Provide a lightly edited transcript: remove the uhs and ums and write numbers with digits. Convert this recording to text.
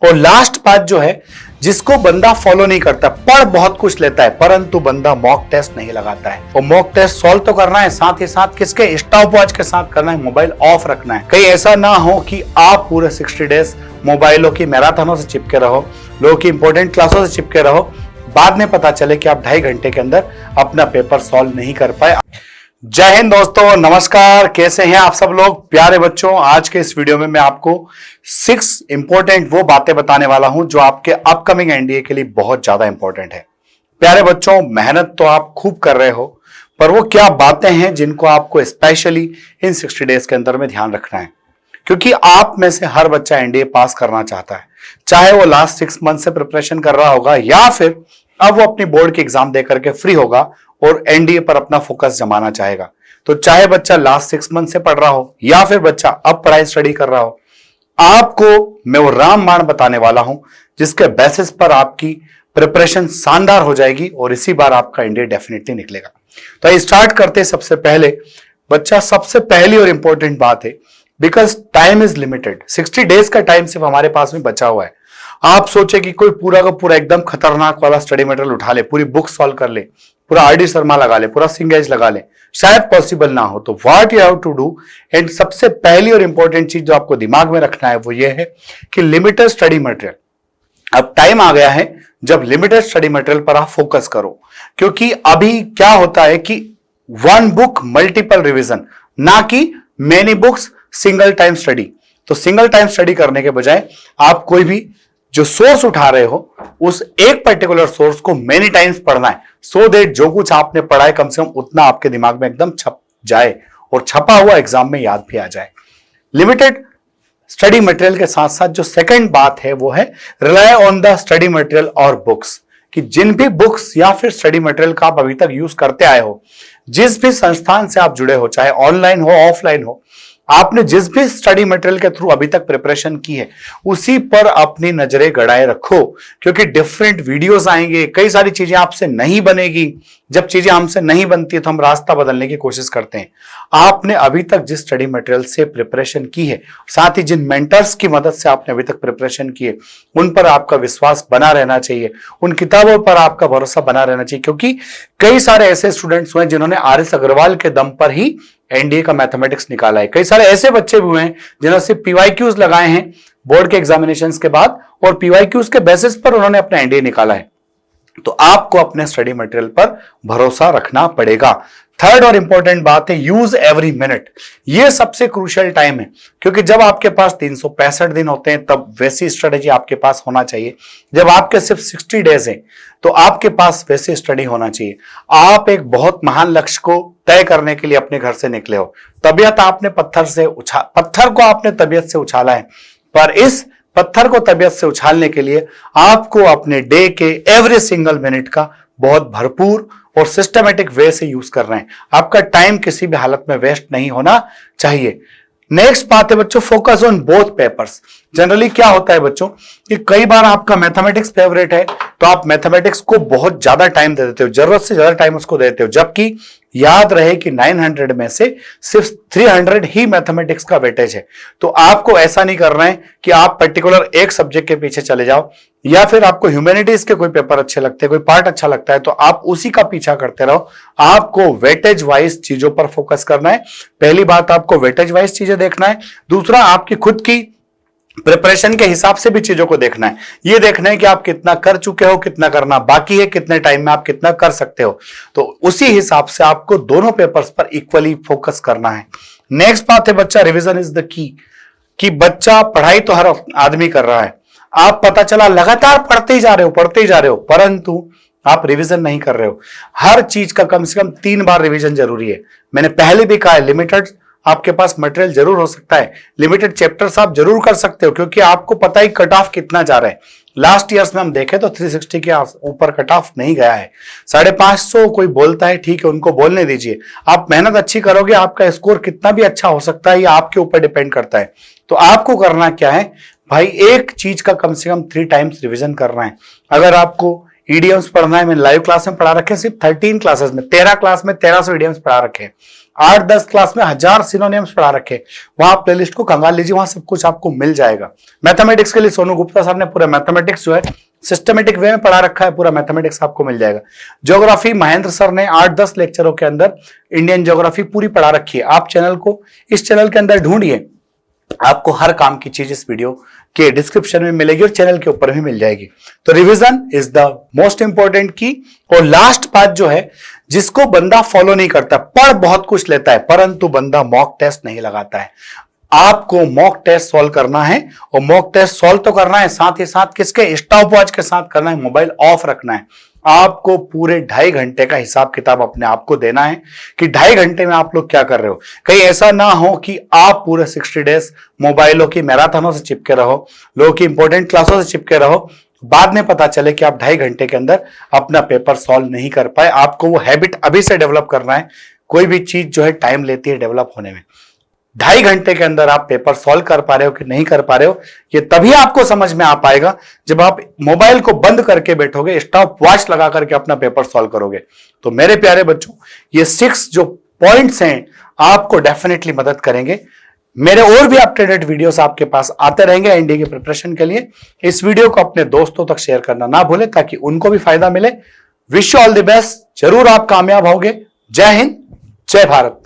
और लास्ट बात जो है, जिसको बंदा फॉलो नहीं करता, पढ़ बहुत कुछ लेता है परंतु बंदा मॉक टेस्ट नहीं लगाता है। और मॉक टेस्ट सॉल्व तो करना है, साथ ही साथ किसके, स्टॉप वॉच के साथ करना है, मोबाइल ऑफ रखना है। कहीं ऐसा ना हो कि आप पूरे 60 डेज मोबाइलों की मैराथनों से चिपके रहो, लोगों की इंपॉर्टेंट क्लासों से चिपके रहो, बाद में पता चले कि आप 2.5 घंटे के अंदर अपना पेपर सॉल्व नहीं कर पाए। जय हिंद दोस्तों, नमस्कार। कैसे हैं आप सब लोग प्यारे बच्चों। आज के इस वीडियो में मैं आपको 6 इंपॉर्टेंट वो बातें बताने वाला हूं जो आपके अपकमिंग एनडीए के लिए बहुत ज्यादा इंपॉर्टेंट है। प्यारे बच्चों, मेहनत तो आप खूब कर रहे हो, पर वो क्या बातें हैं जिनको आपको स्पेशली इन 60 डेज के अंदर में ध्यान रखना है, क्योंकि आप में से हर बच्चा एनडीए पास करना चाहता है, चाहे वो लास्ट 6 मंथ से प्रिपरेशन कर रहा होगा या फिर अब वो अपनी बोर्ड की एग्जाम दे करके फ्री होगा और एनडीए पर अपना फोकस जमाना चाहेगा। तो चाहे बच्चा लास्ट 6 मंथ से पढ़ रहा हो या फिर बच्चा अब पढ़ाई स्टडी कर रहा हो, आपको मैं वो रामबाण बताने वाला हूं जिसके बेसिस पर आपकी प्रिपरेशन शानदार हो जाएगी और इसी बार आपका एनडीए डेफिनेटली निकलेगा। तो स्टार्ट करते सबसे पहले बच्चा, सबसे पहली और इंपॉर्टेंट बात है, because time is limited. 60 days का टाइम सिर्फ हमारे पास में बचा हुआ है। आप सोचे कि कोई पूरा का पूरा एकदम खतरनाक वाला स्टडी मटेरियल उठा ले, पूरी बुक सॉल्व कर ले, पूरा आरडी शर्मा लगा ले, पूरा सिंगेज लगा ले, शायद पॉसिबल ना हो। तो what you have to do, and सबसे पहली और इंपॉर्टेंट चीज जो आपको दिमाग में रखना है वो ये है कि लिमिटेड स्टडी मटेरियल। अब टाइम आ गया है जब लिमिटेड स्टडी मटेरियल पर आप फोकस करो, क्योंकि अभी क्या होता है कि 1 बुक मल्टीपल रिविजन, ना कि many books single time study. तो सिंगल टाइम स्टडी करने के बजाय आप कोई भी जो सोर्स उठा रहे हो उस एक पर्टिकुलर सोर्स को मेनी टाइम्स पढ़ना है, सो दैट जो कुछ आपने पढ़ा है कम से कम उतना आपके दिमाग में एकदम छप जाए और छपा हुआ एग्जाम में याद भी आ जाए। लिमिटेड स्टडी मटेरियल के साथ साथ जो सेकंड बात है वो है rely on the study material और बुक्स, कि जिन भी बुक्स या फिर स्टडी मटेरियल का आप अभी तक यूज करते आए हो, जिस भी संस्थान से आप जुड़े हो, चाहे ऑनलाइन हो ऑफलाइन हो, आपने जिस भी स्टडी मटेरियल के थ्रू अभी तक प्रिपरेशन की है उसी पर अपनी नजरें गड़ाए रखो, क्योंकि डिफरेंट वीडियोस आएंगे, कई सारी चीजें आपसे नहीं बनेगी। जब चीजें हमसे नहीं बनती है तो हम रास्ता बदलने की कोशिश करते हैं। आपने अभी तक जिस स्टडी मटेरियल से प्रिपरेशन की है, साथ ही जिन मेंटर्स की मदद से आपने अभी तक प्रिपरेशन की है, उन पर आपका विश्वास बना रहना चाहिए, उन किताबों पर आपका भरोसा बना रहना चाहिए, क्योंकि कई सारे ऐसे स्टूडेंट्स हुए जिन्होंने आर.एस. अग्रवाल के दम पर ही एनडीए का मैथमेटिक्स निकाला है। कई सारे ऐसे बच्चे भी हुए हैं जिन्होंने सिर्फ पीवाईक्यूज लगाए हैं बोर्ड के एग्जामिनेशंस के बाद, और पीवाईक्यूज के बेसिस पर उन्होंने अपना एनडीए निकाला है। तो आपको अपने स्टडी मटेरियल पर भरोसा रखना पड़ेगा। थर्ड और इंपॉर्टेंट बात है, यूज एवरी मिनट। ये सबसे क्रूशियल टाइम है, क्योंकि जब आपके पास 365 दिन होते हैं तब वैसी स्ट्रेटेजी आपके पास होना चाहिए। जब आपके सिर्फ 60 डेज हैं तो आपके पास वैसी स्टडी होना चाहिए। आप एक बहुत महान लक्ष्य को तय करने के लिए अपने घर से निकले हो, तबीयत आपने पत्थर को आपने तबीयत से उछाला है, पर इस पत्थर को तबीयत से उछालने के लिए आपको अपने डे के एवरी सिंगल मिनट का बहुत भरपूर और सिस्टमेटिक वे से यूज करना है। आपका टाइम किसी भी हालत में वेस्ट नहीं होना चाहिए। नेक्स्ट बात है बच्चों, focus on both papers. Generally क्या होता है बच्चों कि कई बार आपका मैथमेटिक्स फेवरेट है तो आप मैथमेटिक्स को बहुत ज्यादा टाइम दे देते हो, जरूरत से ज्यादा टाइम उसको देते हो, जबकि याद रहे कि 900 में से सिर्फ 300 ही मैथमेटिक्स का वेटेज है। तो आपको ऐसा नहीं करना है कि आप पर्टिकुलर एक सब्जेक्ट के पीछे चले जाओ, या फिर आपको ह्यूमैनिटीज के कोई पेपर अच्छे लगते हैं, कोई पार्ट अच्छा लगता है तो आप उसी का पीछा करते रहो। आपको वेटेज वाइज चीजों पर फोकस करना है। पहली बात, आपको वेटेज वाइज चीजें देखना है। दूसरा, आपकी खुद की प्रिपरेशन के हिसाब से भी चीजों को देखना है। ये देखना है कि आप कितना कर चुके हो, कितना करना बाकी है, कितने टाइम में आप कितना कर सकते हो। तो उसी हिसाब से आपको दोनों पेपर्स पर इक्वली फोकस करना है। नेक्स्ट बात है बच्चा, रिवीजन इज द की, कि बच्चा पढ़ाई तो हर आदमी कर रहा है, आप पता चला लगातार पढ़ते ही जा रहे हो, परंतु आप रिवीजन नहीं कर रहे हो। हर चीज का कम से कम 3 बार रिवीजन जरूरी है। मैंने पहले भी कहा है, लिमिटेड आपके पास मटेरियल जरूर हो सकता है, लिमिटेड चैप्टर्स आप जरूर कर सकते हो, क्योंकि आपको पता ही कट ऑफ कितना जा रहा है। लास्ट ईयर्स में हम देखें तो 360 के ऊपर कट ऑफ नहीं गया है। 550 कोई बोलता है, ठीक है, उनको बोलने दीजिए। आप मेहनत अच्छी करोगे, आपका स्कोर कितना भी अच्छा हो सकता है, ये आपके ऊपर डिपेंड करता है। तो आपको करना क्या है भाई, एक चीज का कम से कम 3 टाइम्स रिविजन करना है। अगर आपको ईडीएम्स पढ़ना है, मैंने लाइव क्लास में पढ़ा रखे, सिर्फ 13 क्लासेस में 13 क्लास में 1300 ईडीएम्स पढ़ा रखे हैं। 8-10 क्लास में 1000 सिनोनिम्स पढ़ा रखे, वहां प्लेलिस्ट को कंगाल लीजिए, वहां सब कुछ आपको मिल जाएगा। मैथमेटिक्स के लिए सोनू गुप्ता सर ने पूरा मैथमेटिक्स जो है सिस्टमेटिक वे में पढ़ा रखा है, पूरा मैथमेटिक्स आपको मिल जाएगा। ज्योग्राफी महेंद्र सर ने 8-10 लेक्चरों के अंदर इंडियन ज्योग्राफी पूरी पढ़ा रखी है। आप चैनल को इस चैनल के अंदर ढूंढिए, आपको हर काम की चीज इस वीडियो के डिस्क्रिप्शन में मिलेगी और चैनल के ऊपर भी मिल जाएगी। तो revision is the most important की। और लास्ट बात जो है, जिसको बंदा फॉलो नहीं करता, पढ़ बहुत कुछ लेता है परंतु बंदा मॉक टेस्ट नहीं लगाता है। आपको मॉक टेस्ट सॉल्व करना है, और मॉक टेस्ट सॉल्व तो करना है, साथ ही साथ किसके, स्टॉपवॉच के साथ करना है, मोबाइल ऑफ रखना है। आपको पूरे 2.5 घंटे का हिसाब किताब अपने आप को देना है कि 2.5 घंटे में आप लोग क्या कर रहे हो। कहीं ऐसा ना हो कि आप पूरे 60 डेज मोबाइलों की मैराथनों से चिपके रहो, लोगों की इंपॉर्टेंट क्लासों से चिपके रहो, बाद में पता चले कि आप 2.5 घंटे के अंदर अपना पेपर सॉल्व नहीं कर पाए। आपको वो हैबिट अभी से डेवलप करना है। कोई भी चीज जो है टाइम लेती है डेवलप होने में। 2.5 घंटे के अंदर आप पेपर सॉल्व कर पा रहे हो कि नहीं कर पा रहे हो, ये तभी आपको समझ में आ पाएगा जब आप मोबाइल को बंद करके बैठोगे, स्टॉप वॉच लगा करके अपना पेपर सॉल्व करोगे। तो मेरे प्यारे बच्चों, ये 6 जो पॉइंट्स हैं आपको डेफिनेटली मदद करेंगे। मेरे और भी अप टू डेट वीडियोस आपके पास आते रहेंगे एनडीए की प्रिपरेशन के लिए। इस वीडियो को अपने दोस्तों तक शेयर करना ना भूलें ताकि उनको भी फायदा मिले। Wish you all the best, जरूर आप कामयाब होगे। जय हिंद, जय भारत।